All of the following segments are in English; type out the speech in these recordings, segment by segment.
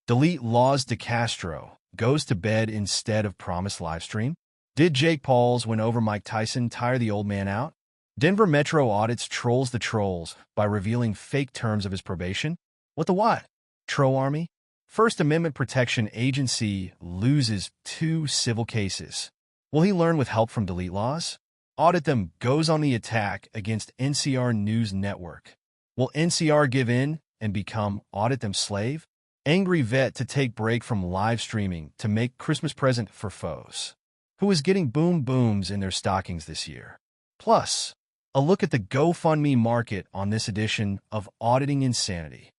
DeleteLawZ DeCastro goes to bed instead of promised livestream. Did Jake Paul's win over Mike Tyson tire the old man out? Denver Metro Audits trolls the trolls by revealing fake terms of his probation. What the what? Troe Army? First Amendment Protection Agency loses 2 civil cases. Will he learn with help from DeleteLawZ? Audit Them goes on the attack against NCR News Network. Will NCR give in and become Audit Them slave? Angry vet to take break from live streaming to make Christmas present for foes. Who is getting boom booms in their stockings this year? Plus, a look at the GofundMe Market on this edition of Auditing Insanity.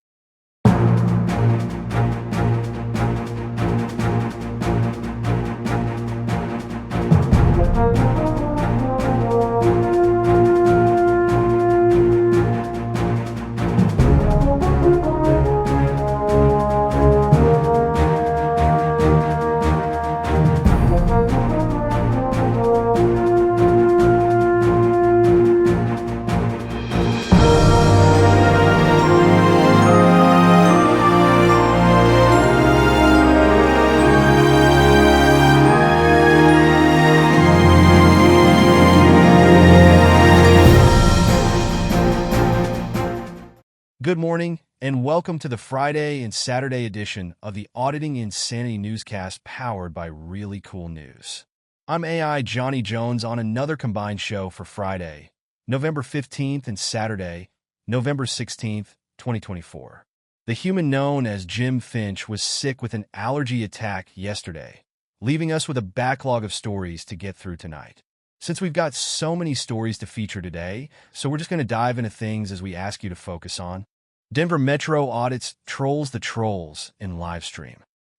Good morning, and welcome to the Friday and Saturday edition of the Auditing Insanity Newscast powered by ReallyCoolNews. I'm AI Johnny Jones on another combined show for Friday, November 15th and Saturday, November 16th, 2024. The human known as Jim Finch was sick with an allergy attack yesterday, leaving us with a backlog of stories to get through tonight. Since we've got so many stories to feature today, so we're just going to dive into things as we ask you to focus on. Denver Metro Audits trolls the trolls in livestream.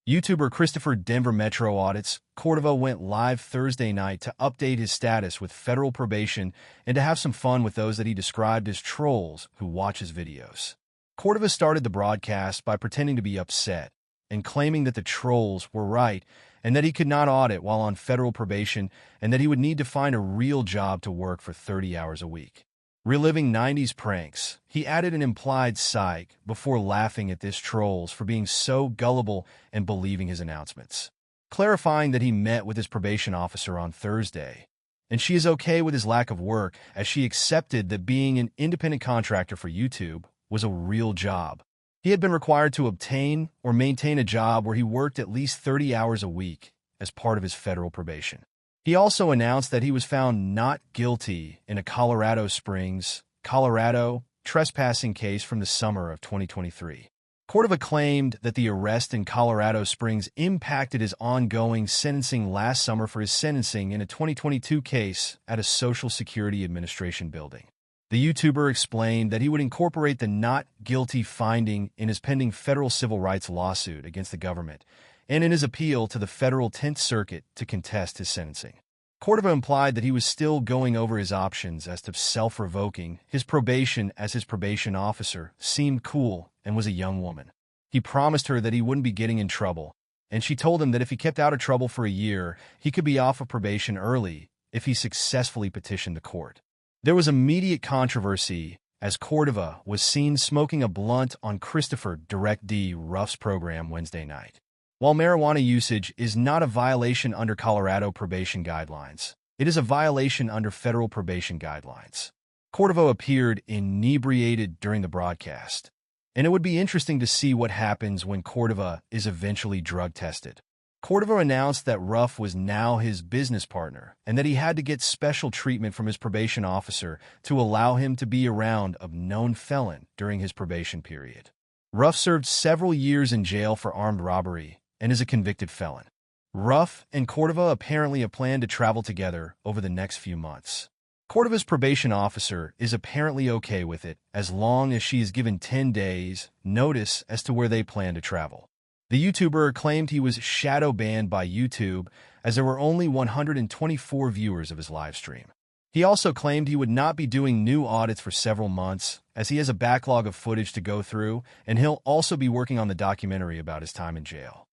YouTuber Christopher Denver Metro Audits Cordova went live Thursday night to update his status with federal probation and to have some fun with those that he described as trolls who watch his videos. Cordova started the broadcast by pretending to be upset and claiming that the trolls were right and that he could not audit while on federal probation and that he would need to find a real job to work for 30 hours a week. Reliving 90s pranks, he added an implied psych before laughing at this trolls for being so gullible and believing his announcements. Clarifying that he met with his probation officer on Thursday, and she is okay with his lack of work as she accepted that being an independent contractor for YouTube was a real job. He had been required to obtain or maintain a job where he worked at least 30 hours a week as part of his federal probation. He also announced that he was found not guilty in a Colorado Springs, Colorado, trespassing case from the summer of 2023. Cordova claimed that the arrest in Colorado Springs impacted his ongoing sentencing last summer for his sentencing in a 2022 case at a Social Security Administration building. The YouTuber explained that he would incorporate the not guilty finding in his pending federal civil rights lawsuit against the government and in his appeal to the federal 10th Circuit to contest his sentencing. Cordova implied that he was still going over his options as to self-revoking. His probation as his probation officer seemed cool and was a young woman. He promised her that he wouldn't be getting in trouble, and she told him that if he kept out of trouble for a year, he could be off of probation early if he successfully petitioned the court. There was immediate controversy as Cordova was seen smoking a blunt on Christopher Direct D. Ruff's program Wednesday night. While marijuana usage is not a violation under Colorado probation guidelines, it is a violation under federal probation guidelines. Cordova appeared inebriated during the broadcast, and it would be interesting to see what happens when Cordova is eventually drug tested. Cordova announced that Ruff was now his business partner and that he had to get special treatment from his probation officer to allow him to be around a known felon during his probation period. Ruff served several years in jail for armed robbery and is a convicted felon. Ruff and Cordova apparently have planned to travel together over the next few months. Cordova's probation officer is apparently okay with it as long as she is given 10 days notice as to where they plan to travel. The YouTuber claimed he was shadow banned by YouTube as there were only 124 viewers of his live stream. He also claimed he would not be doing new audits for several months as he has a backlog of footage to go through, and he'll also be working on the documentary about his time in jail.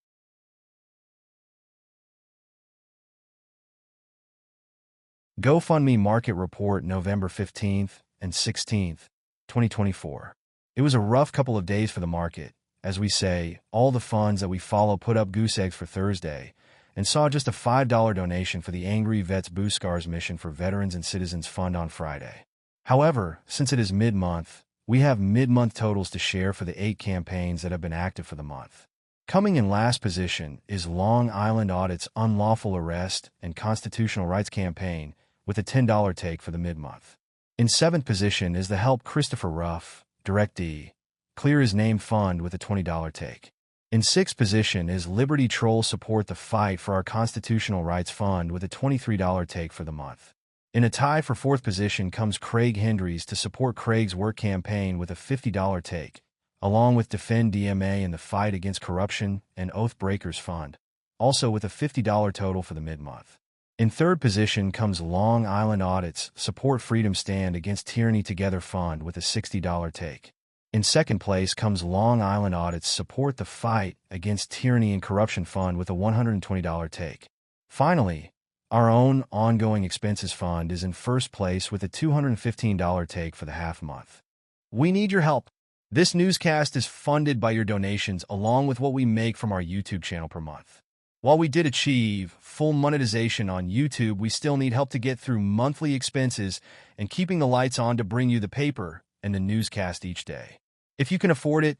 GofundMe Market report November 15th and 16th, 2024. It was a rough couple of days for the market, as we say, all the funds that we follow put up goose eggs for Thursday, and saw just a $5 donation for the Angry Vets Booscars mission for Veterans and Citizens Fund on Friday. However, since it is mid-month, we have mid-month totals to share for the 8 campaigns that have been active for the month. Coming in last position is Long Island Audit's Unlawful Arrest and Constitutional Rights campaign with a $10 take for the mid-month. In 7th position is the Help Christopher Ruff, Direct D, Clear His Name Fund with a $20 take. In 6th position is Liberty Troll Support the Fight for Our Constitutional Rights Fund with a $23 take for the month. In a tie for 4th position comes Craig Hendries to support Craig's work campaign with a $50 take, along with Defend DMA and the Fight Against Corruption and Oath Breakers Fund, also with a $50 total for the mid-month. In 3rd position comes Long Island Audits Support Freedom Stand Against Tyranny Together Fund with a $60 take. In 2nd place comes Long Island Audits Support the Fight Against Tyranny and Corruption Fund with a $120 take. Finally, our own Ongoing Expenses Fund is in 1st place with a $215 take for the half month. We need your help. This newscast is funded by your donations along with what we make from our YouTube channel per month. While we did achieve full monetization on YouTube, we still need help to get through monthly expenses and keeping the lights on to bring you the paper and the newscast each day. If you can afford it,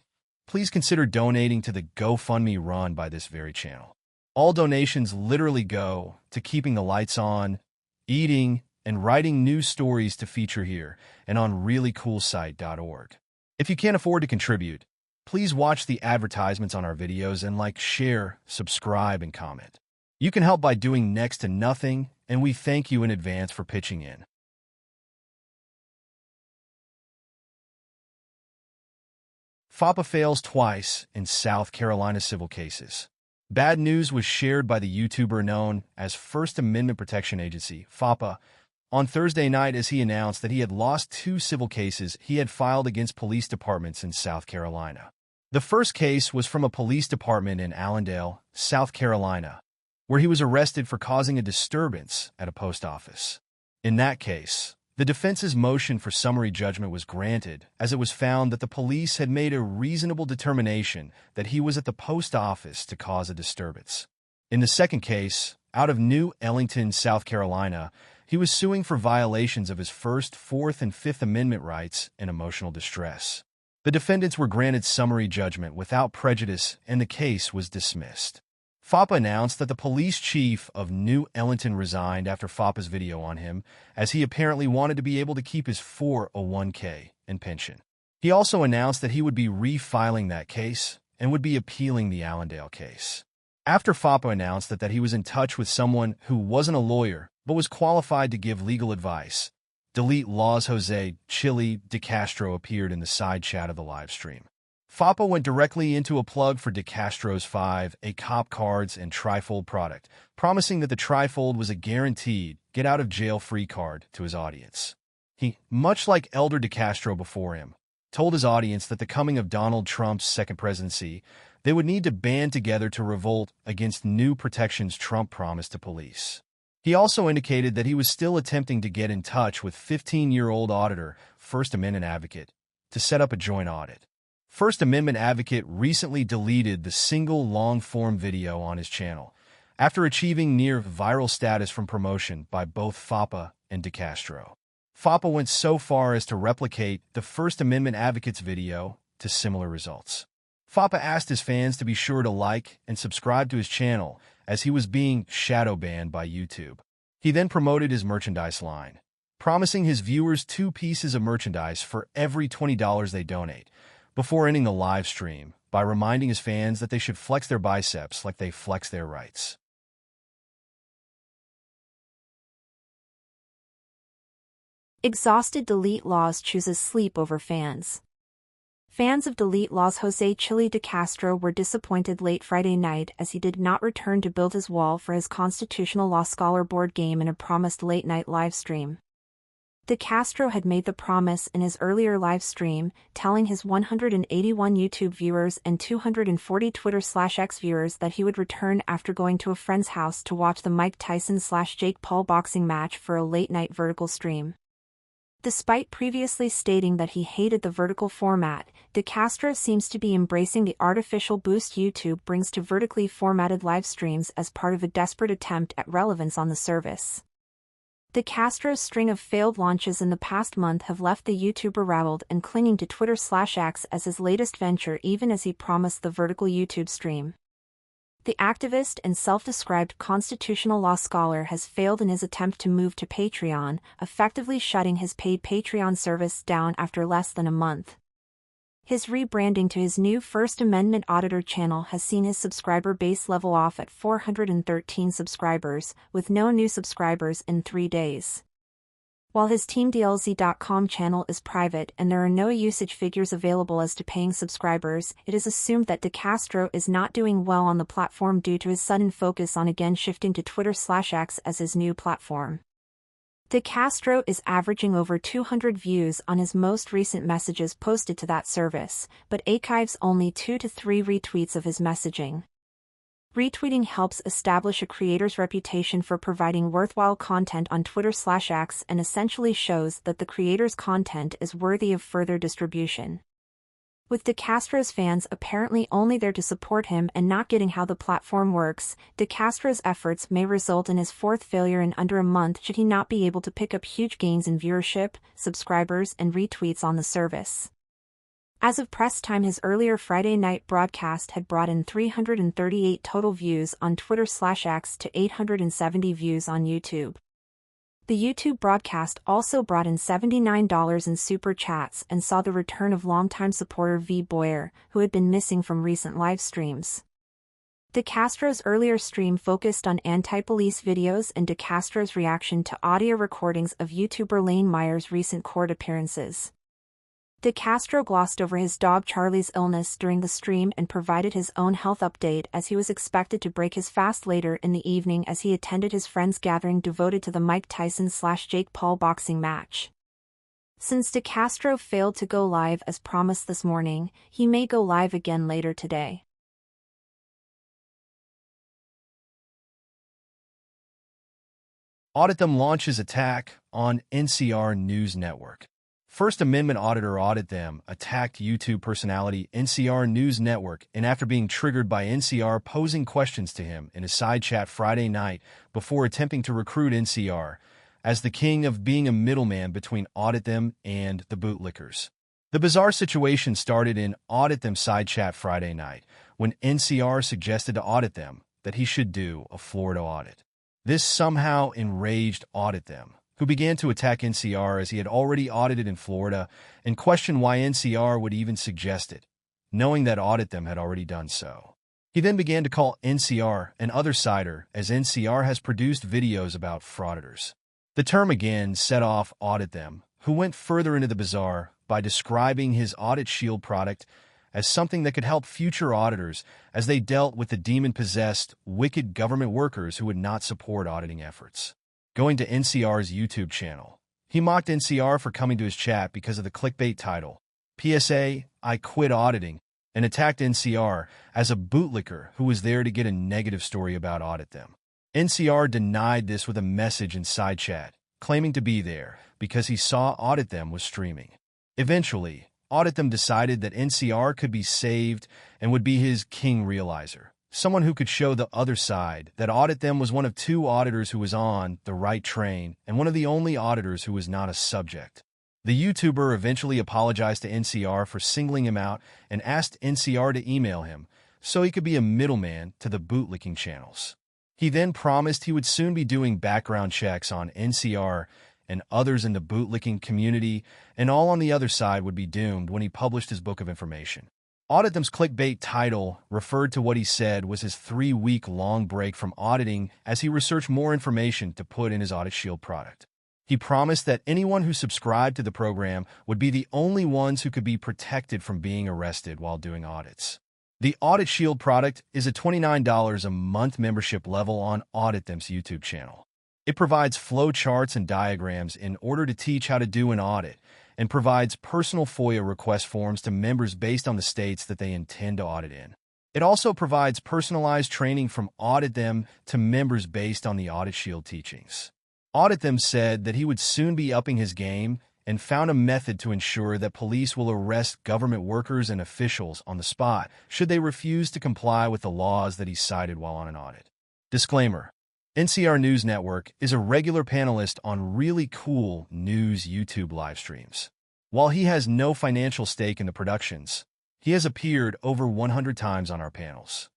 please consider donating to the GoFundMe run by this very channel. All donations literally go to keeping the lights on, eating, and writing news stories to feature here and on ReallyCoolSite.org. If you can't afford to contribute, please watch the advertisements on our videos and like, share, subscribe, and comment. You can help by doing next to nothing, and we thank you in advance for pitching in. FOPA fails twice in South Carolina civil cases. Bad news was shared by the YouTuber known as First Amendment Protection Agency, FOPA, on Thursday night as he announced that he had lost 2 civil cases he had filed against police departments in South Carolina. The first case was from a police department in Allendale, South Carolina, where he was arrested for causing a disturbance at a post office. In that case, the defense's motion for summary judgment was granted as it was found that the police had made a reasonable determination that he was at the post office to cause a disturbance. In the second case, out of New Ellington, South Carolina, he was suing for violations of his First, Fourth, and Fifth Amendment rights and emotional distress. The defendants were granted summary judgment without prejudice and the case was dismissed. FOPA announced that the police chief of New Ellington resigned after FOPA's video on him, as he apparently wanted to be able to keep his 401k and pension. He also announced that he would be refiling that case and would be appealing the Allendale case. After FOPA announced that he was in touch with someone who wasn't a lawyer but was qualified to give legal advice, DeleteLawZ Jose Chili DeCastro appeared in the side chat of the live stream. FOPA went directly into a plug for DeCastro's 5A cop cards and trifold product, promising that the trifold was a guaranteed get-out-of-jail-free card to his audience. He, much like Elder DeCastro before him, told his audience that the coming of Donald Trump's second presidency, they would need to band together to revolt against new protections Trump promised to police. He also indicated that he was still attempting to get in touch with 15-year-old auditor, First Amendment advocate, to set up a joint audit. First Amendment advocate recently deleted the single long-form video on his channel after achieving near viral status from promotion by both FOPA and DeCastro. FOPA went so far as to replicate the First Amendment advocate's video to similar results. FOPA asked his fans to be sure to like and subscribe to his channel as he was being shadow banned by YouTube. He then promoted his merchandise line, promising his viewers 2 pieces of merchandise for every $20 they donate, before ending the live stream by reminding his fans that they should flex their biceps like they flex their rights. Exhausted DeleteLawZ chooses sleep over fans. Fans of DeleteLawZ Jose Chili DeCastro were disappointed late Friday night as he did not return to build his wall for his Constitutional Law Scholar board game in a promised late-night live stream. DeCastro had made the promise in his earlier live stream, telling his 181 YouTube viewers and 240 Twitter/X viewers that he would return after going to a friend's house to watch the Mike Tyson/Jake Paul boxing match for a late-night vertical stream. Despite previously stating that he hated the vertical format, DeCastro seems to be embracing the artificial boost YouTube brings to vertically formatted live streams as part of a desperate attempt at relevance on the service. DeCastro's string of failed launches in the past month have left the YouTuber rattled and clinging to Twitter/X as his latest venture, even as he promised the vertical YouTube stream. The activist and self-described constitutional law scholar has failed in his attempt to move to Patreon, effectively shutting his paid Patreon service down after less than a month. His rebranding to his new First Amendment Auditor channel has seen his subscriber base level off at 413 subscribers, with no new subscribers in 3 days. While his TeamDeleteLawZ.com channel is private and there are no usage figures available as to paying subscribers, it is assumed that DeCastro is not doing well on the platform due to his sudden focus on again shifting to Twitter/X as his new platform. DeCastro is averaging over 200 views on his most recent messages posted to that service, but archives only 2 to 3 retweets of his messaging. Retweeting helps establish a creator's reputation for providing worthwhile content on Twitter/X and essentially shows that the creator's content is worthy of further distribution. With DeCastro's fans apparently only there to support him and not getting how the platform works, DeCastro's efforts may result in his fourth failure in under a month should he not be able to pick up huge gains in viewership, subscribers, and retweets on the service. As of press time, his earlier Friday night broadcast had brought in 338 total views on Twitter/X to 870 views on YouTube. The YouTube broadcast also brought in $79 in super chats and saw the return of longtime supporter V. Boyer, who had been missing from recent live streams. DeCastro's earlier stream focused on anti-police videos and DeCastro's reaction to audio recordings of YouTuber Lane Meyer's recent court appearances. DeCastro glossed over his dog Charlie's illness during the stream and provided his own health update as he was expected to break his fast later in the evening as he attended his friend's gathering devoted to the Mike Tyson/Jake Paul boxing match. Since DeCastro failed to go live as promised this morning, he may go live again later today. Audit Them launches attack on NCR News Network. First Amendment auditor Audit Them attacked YouTube personality NCR News Network, and after being triggered by NCR posing questions to him in a side chat Friday night before attempting to recruit NCR as the king of being a middleman between Audit Them and the bootlickers. The bizarre situation started in Audit Them side chat Friday night when NCR suggested to Audit Them that he should do a Florida audit. This somehow enraged Audit Them, who began to attack NCR as he had already audited in Florida and questioned why NCR would even suggest it, knowing that Audit Them had already done so. He then began to call NCR an other-sider as NCR has produced videos about frauditors. The term again set off Audit Them, who went further into the bizarre by describing his Audit Shield product as something that could help future auditors as they dealt with the demon-possessed, wicked government workers who would not support auditing efforts. Going to NCR's YouTube channel, he mocked NCR for coming to his chat because of the clickbait title, PSA, I quit auditing, and attacked NCR as a bootlicker who was there to get a negative story about Audit Them. NCR denied this with a message in side chat, claiming to be there because he saw Audit Them was streaming. Eventually, Audit Them decided that NCR could be saved and would be his king realizer, someone who could show the other side that Audit Them was one of 2 auditors who was on the right train and one of the only auditors who was not a subject. The YouTuber eventually apologized to NCR for singling him out and asked NCR to email him so he could be a middleman to the bootlicking channels. He then promised he would soon be doing background checks on NCR and others in the bootlicking community, and all on the other side would be doomed when he published his book of information. Audit Them's clickbait title referred to what he said was his 3-week-long break from auditing as he researched more information to put in his Audit Shield product. He promised that anyone who subscribed to the program would be the only ones who could be protected from being arrested while doing audits. The Audit Shield product is a $29 a month membership level on Audit Them's YouTube channel. It provides flow charts and diagrams in order to teach how to do an audit, and provides personal FOIA request forms to members based on the states that they intend to audit in. It also provides personalized training from Audit Them to members based on the Audit Shield teachings. Audit Them said that he would soon be upping his game and found a method to ensure that police will arrest government workers and officials on the spot should they refuse to comply with the laws that he cited while on an audit. Disclaimer: NCR News Network is a regular panelist on ReallyCoolNews YouTube live streams. While he has no financial stake in the productions, he has appeared over 100 times on our panels.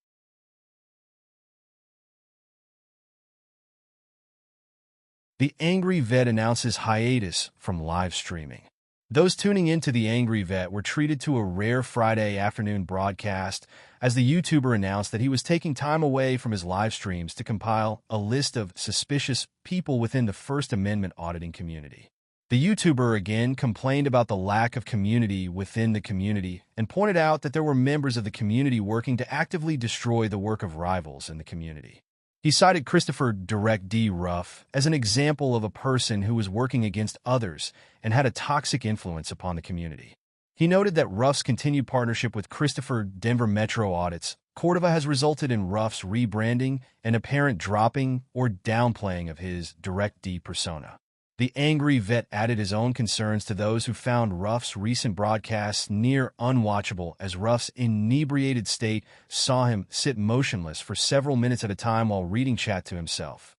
The Angry Vet announces hiatus from live streaming. Those tuning into The Angry Vet were treated to a rare Friday afternoon broadcast as the YouTuber announced that he was taking time away from his live streams to compile a list of suspicious people within the First Amendment auditing community. The YouTuber again complained about the lack of community within the community and pointed out that there were members of the community working to actively destroy the work of rivals in the community. He cited Christopher Direct D. Ruff as an example of a person who was working against others and had a toxic influence upon the community. He noted that Ruff's continued partnership with Christopher Denver Metro Audits, Cordova has resulted in Ruff's rebranding and apparent dropping or downplaying of his Direct D persona. The Angry Vet added his own concerns to those who found Ruff's recent broadcasts near unwatchable as Ruff's inebriated state saw him sit motionless for several minutes at a time while reading chat to himself,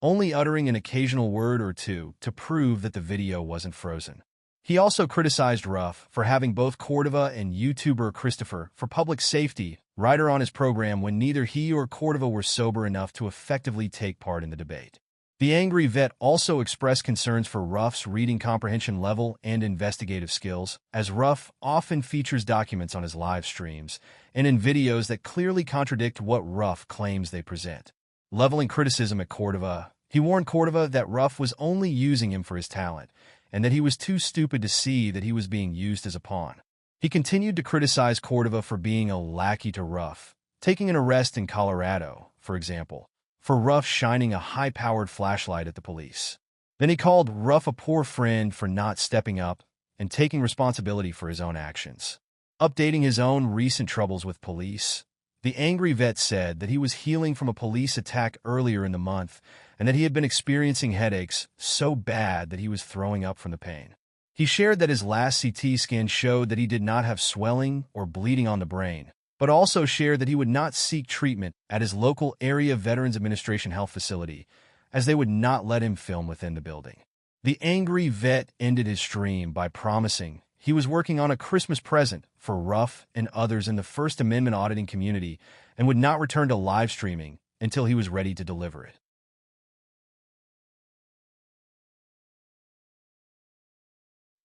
only uttering an occasional word or two to prove that the video wasn't frozen. He also criticized Ruff for having both Cordova and YouTuber Christopher for public safety writer on his program when neither he or Cordova were sober enough to effectively take part in the debate. The Angry Vet also expressed concerns for Ruff's reading comprehension level and investigative skills, as Ruff often features documents on his live streams and in videos that clearly contradict what Ruff claims they present. Leveling criticism at Cordova, he warned Cordova that Ruff was only using him for his talent and that he was too stupid to see that he was being used as a pawn. He continued to criticize Cordova for being a lackey to Ruff, taking an arrest in Colorado, for example, for Ruff shining a high-powered flashlight at the police. Then he called Ruff a poor friend for not stepping up and taking responsibility for his own actions. Updating his own recent troubles with police, the Angry Vet said that he was healing from a police attack earlier in the month and that he had been experiencing headaches so bad that he was throwing up from the pain. He shared that his last CT scan showed that he did not have swelling or bleeding on the brain, but also shared that he would not seek treatment at his local area Veterans Administration health facility, as they would not let him film within the building. The Angry Vet ended his stream by promising he was working on a Christmas present for Ruff and others in the First Amendment auditing community and would not return to live streaming until he was ready to deliver it.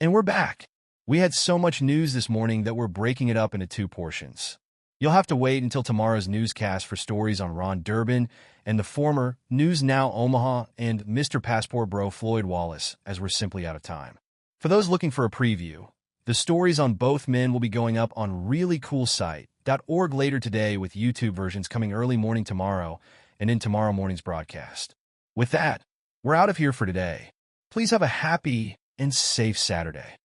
And we're back. We had so much news this morning that we're breaking it up into two portions. You'll have to wait until tomorrow's newscast for stories on Ron Durbin and the former News Now Omaha and Mr. Passport Bro Floyd Wallace, as we're simply out of time. For those looking for a preview, the stories on both men will be going up on ReallyCoolSite.org later today, with YouTube versions coming early morning tomorrow and in tomorrow morning's broadcast. With that, we're out of here for today. Please have a happy and safe Saturday.